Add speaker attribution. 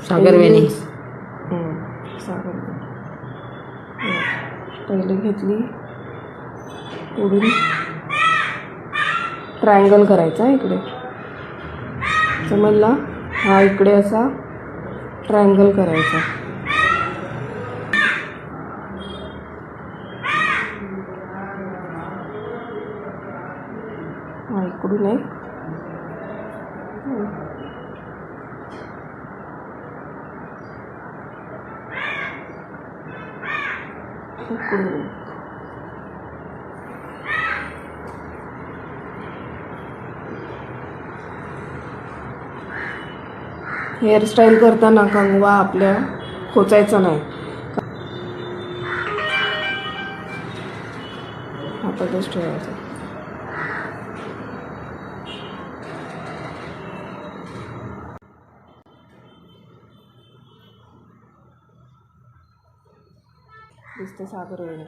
Speaker 1: सागरवेणी.
Speaker 2: सागरवेणी पहिले घेतली, पुढून ट्रायंगल करायचा इकडे, समजला? हा इकडे असा ट्रायंगल करायचा. हा इकडून आहे, इकडून हेअरस्टाईल करताना कंगवा आपल्या खोचायचा नाही, हातातच ठेवायचा. दिसते सागरवेणी.